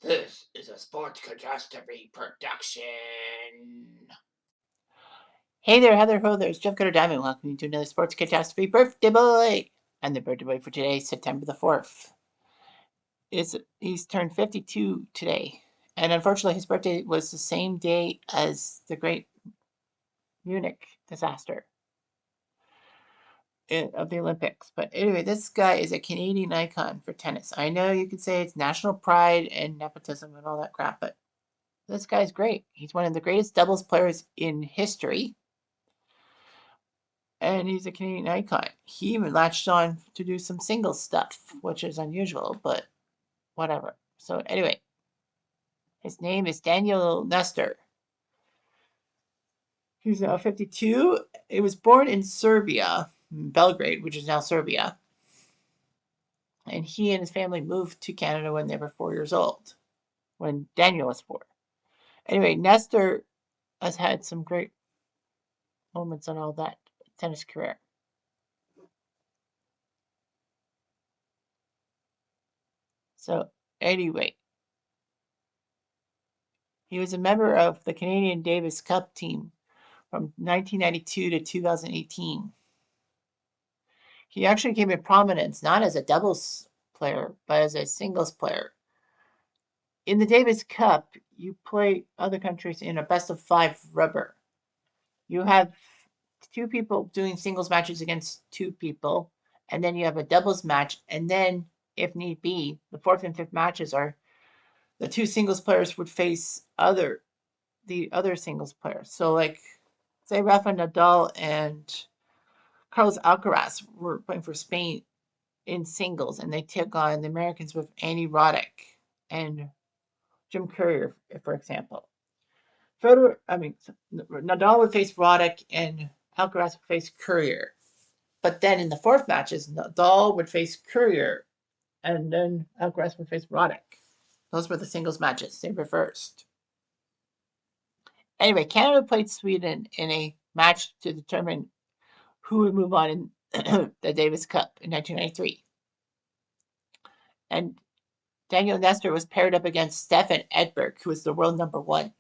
This is a Sports Catastrophe production. Hey there, Heather Ho, there's Jeff Cutter Diamond. Welcome to another Sports Catastrophe Birthday Boy. And the birthday boy for today, September the 4th. He's turned 52 today. And unfortunately, his birthday was the same day as the great Munich disaster of the Olympics. But anyway, this guy is a Canadian icon for tennis. I know you could say it's national pride and nepotism and all that crap, but this guy's great. He's one of the greatest doubles players in history. And he's a Canadian icon. He even latched on to do some singles stuff, which is unusual, but whatever. So anyway, his name is Daniel Nestor. He's 52. He was born in Serbia, Belgrade, which is now Serbia. And he and his family moved to Canada when they were 4 years old, when Daniel was 4. Anyway, Nestor has had some great moments on all that tennis career. So anyway, he was a member of the Canadian Davis Cup team from 1992 to 2018. He actually came in prominence not as a doubles player, but as a singles player. In the Davis Cup, you play other countries in a best of 5 rubber. You have two people doing singles matches against two people, and then you have a doubles match, and then, if need be, the fourth and fifth matches are the two singles players would face the other singles players. So, like, say Rafa Nadal and Carlos Alcaraz were playing for Spain in singles, and they took on the Americans with Andy Roddick and Jim Courier, for example. Nadal would face Roddick and Alcaraz would face Courier. But then in the fourth matches, Nadal would face Courier, and then Alcaraz would face Roddick. Those were the singles matches. They reversed. Anyway, Canada played Sweden in a match to determine who would move on in the Davis Cup in 1993. And Daniel Nestor was paired up against Stefan Edberg, who was the world number one.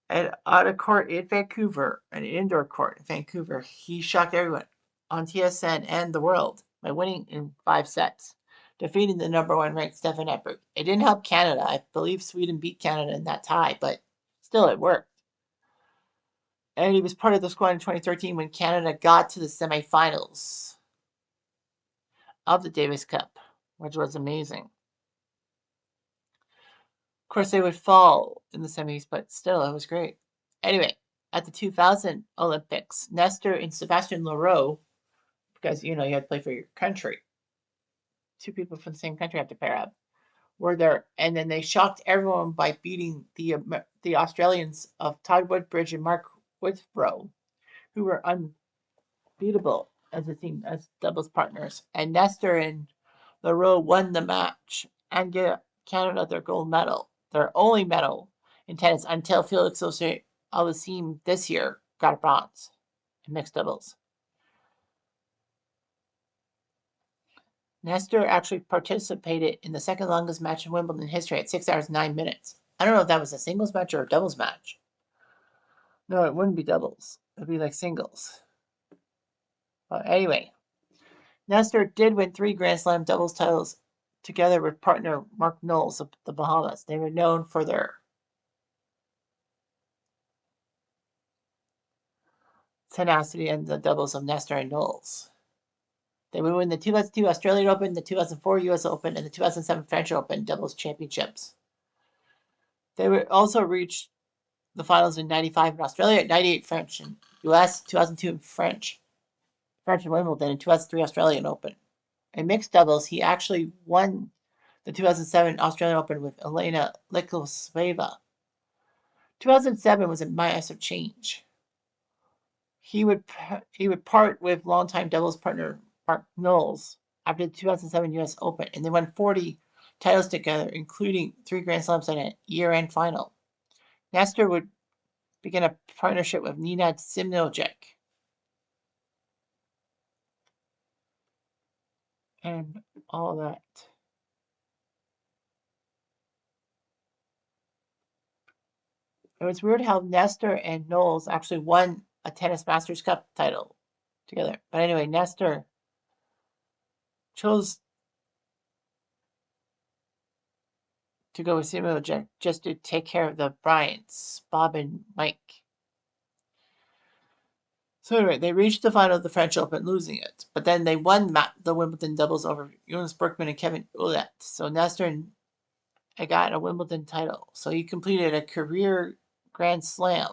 And on a court in Vancouver, an indoor court in Vancouver, he shocked everyone on TSN and the world by winning in 5 sets, defeating the number one ranked Stefan Edberg. It didn't help Canada. I believe Sweden beat Canada in that tie, but still it worked. And he was part of the squad in 2013 when Canada got to the semifinals of the Davis Cup, which was amazing. Of course, they would fall in the semis, but still, it was great. Anyway, at the 2000 Olympics, Nestor and Sebastian Leroux, because you had to play for your country, two people from the same country have to pair up, were there, and then they shocked everyone by beating the Australians of Todd Woodbridge and Mark Withrow, who were unbeatable as a team, as doubles partners. And Nestor and Leroux won the match and get Canada their gold medal, their only medal in tennis until Felix Auger-Aliassime this year got a bronze in mixed doubles. Nestor actually participated in the second longest match in Wimbledon history at 6 hours 9 minutes. I don't know if that was a singles match or a doubles match. No, it wouldn't be doubles. It'd be like singles. But anyway, Nestor did win 3 Grand Slam doubles titles together with partner Mark Knowles of the Bahamas. They were known for their tenacity in the doubles of Nestor and Knowles. They would win the 2002 Australian Open, the 2004 US Open, and the 2007 French Open doubles championships. They would also reach the finals in 95 in Australia, 98 French in US, 2002 in French in Wimbledon, and 2003 Australian Open. In mixed doubles, he actually won the 2007 Australian Open with Elena Likosveva. 2007 was a massive change. He would part with longtime doubles partner Mark Knowles after the 2007 US Open, and they won 40 titles together, including 3 Grand Slams and a year-end final. Nestor would begin a partnership with Nenad Simnojek. And all that. It was weird how Nestor and Knowles actually won a Tennis Masters Cup title together. But anyway, Nestor chose to go with Simo just to take care of the Bryants, Bob and Mike. So anyway, they reached the final of the French Open, losing it. But then they won the Wimbledon doubles over Jonas Berkman and Kevin Ouellette. So Nestor got a Wimbledon title. So he completed a career Grand Slam,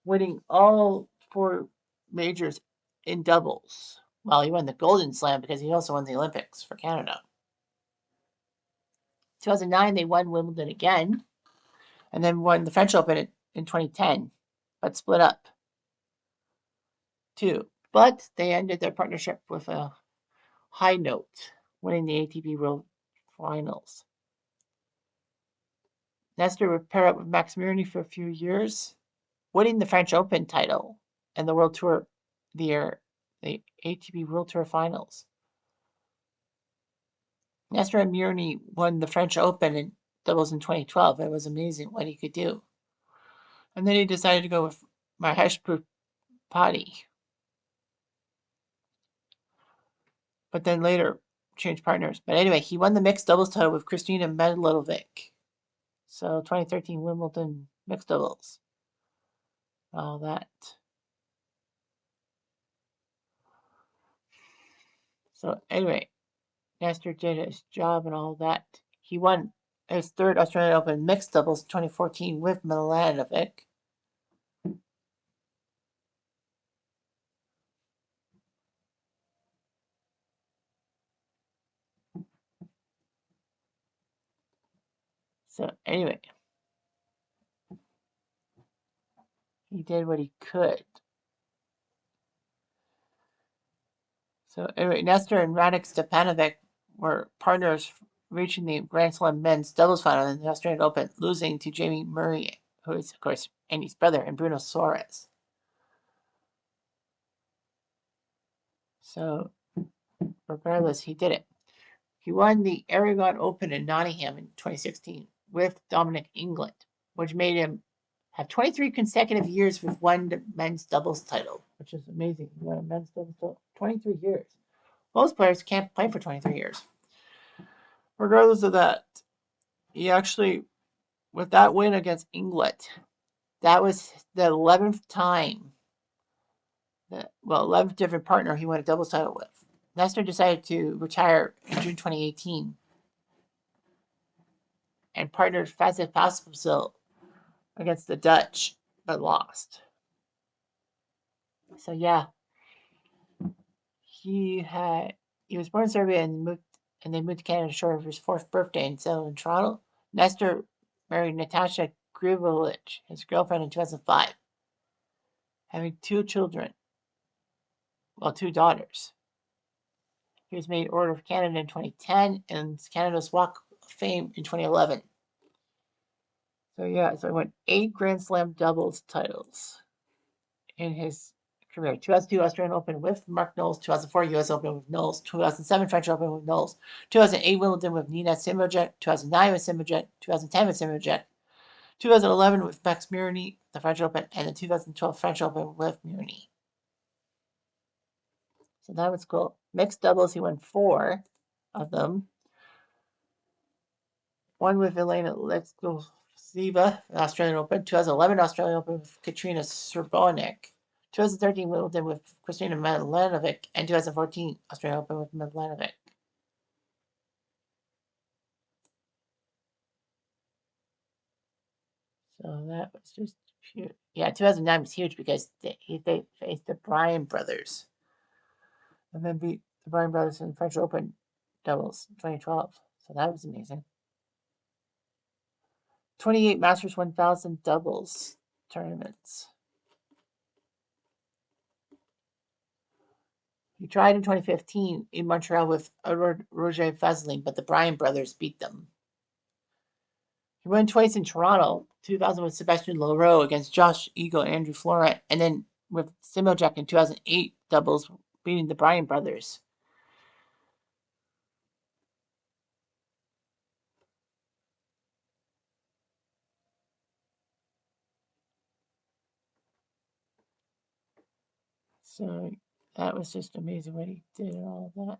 winning all 4 majors in doubles. Well, he won the Golden Slam because he also won the Olympics for Canada. 2009, they won Wimbledon again, and then won the French Open in 2010, but split up too. But they ended their partnership with a high note, winning the ATP World Finals. Nestor would pair up with Max Mirny for a few years, winning the French Open title and the World Tour, the ATP World Tour Finals. Nestor and Mirny won the French Open in doubles in 2012. It was amazing what he could do. And then he decided to go with Mahesh Bhupathi. But then later changed partners. But anyway, he won the mixed doubles title with Kristina Mladenovic. So 2013 Wimbledon mixed doubles. All that. So anyway, Nestor did his job and all that. He won his 3rd Australian Open mixed doubles in 2014 with Mladenovic. So anyway, he did what he could. So anyway, Nestor and Radek Stepanovic were partners reaching the Grand Slam men's doubles final in the Australian Open, losing to Jamie Murray, who is, of course, Andy's brother, and Bruno Soares. So regardless, he did it. He won the Aragon Open in Nottingham in 2016 with Dominic England, which made him have 23 consecutive years with one men's doubles title, which is amazing. He won a men's doubles title 23 years. Most players can't play for 23 years. Regardless of that, he actually, with that win against England, that was the 11th time, 11th different partner he won a doubles title with. Nestor decided to retire in June 2018 and partnered Fazit Pascal against the Dutch, but lost. So yeah, he was born in Serbia and they moved to Canada short of his 4th birthday and settled in Toronto. Nestor married Natasha Grivolich, his girlfriend, in 2005, having 2 children. Well, 2 daughters. He was made Order of Canada in 2010 and Canada's Walk of Fame in 2011. So yeah, so he won 8 Grand Slam doubles titles in his career. 2002 Australian Open with Mark Knowles, 2004 US Open with Knowles, 2007 French Open with Knowles, 2008 Wimbledon with Nina Simojek, 2009 with Simojek, 2010 with Simojek, 2011 with Max Mirny, the French Open, and the 2012 French Open with Mirny. So that was cool. Mixed doubles, he won 4 of them. One with Elena Leskova, Australian Open. 2011 Australian Open with Katrina Srbonic. 2013 Wimbledon with Kristina Mladenovic. And 2014 Australian Open with Mladenovic. So that was just huge. Yeah, 2009 was huge because they faced the Bryan brothers. And then beat the Bryan brothers in the French Open doubles in 2012. So that was amazing. 28 Masters 1000 doubles tournaments. He tried in 2015 in Montreal with Roger Fessling, but the Bryan brothers beat them. He won twice in Toronto, 2000 with Sebastian Leroux against Josh Eagle and Andrew Florent, and then with Simojek in 2008 doubles, beating the Bryan brothers. So that was just amazing what he did and all of that.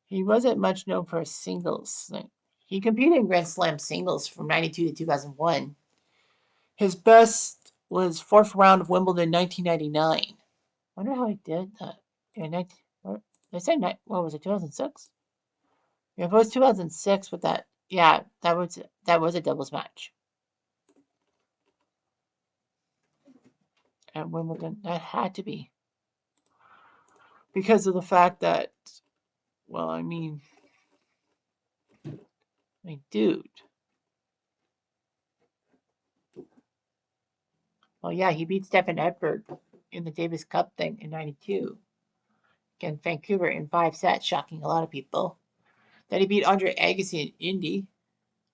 He wasn't much known for his singles. Like, he competed in Grand Slam singles from 92 to 2001. His best was fourth round of Wimbledon 1999. Wonder how he did that. Yeah, 19, what, they said, what was it, 2006? Yeah, if it was 2006 with that, yeah, that was a doubles match at Wimbledon. That had to be because of the fact that, well, dude. Well, yeah, he beat Stefan Edberg in the Davis Cup thing in '92 against Vancouver in 5 sets, shocking a lot of people. Then he beat Andre Agassi in Indy,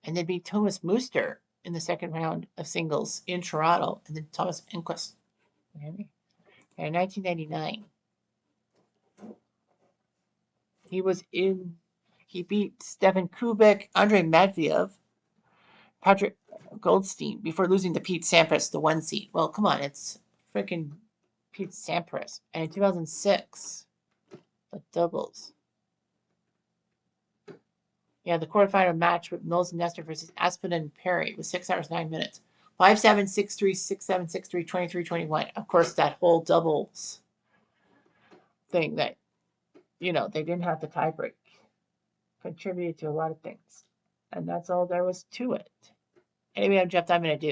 and then beat Thomas Muster in the second round of singles in Toronto, and then Thomas Enquist in 1999. He beat Stefan Kubik, Andrei Medvedev, Patrick Goldstein before losing to Pete Sampras, the 1 seed. Well, come on, it's freaking Pete Sampras. And in 2006, the doubles. Yeah, the quarterfinal match with Mills and Nestor versus Aspin and Perry was 6 hours, 9 minutes. 5-7, 6-3, 6-7, 6-3, 23, 21. Of course, that whole doubles thing that, they didn't have the tiebreak contributed to a lot of things. And that's all there was to it. Anyway, I'm Jeff. I'm going to do.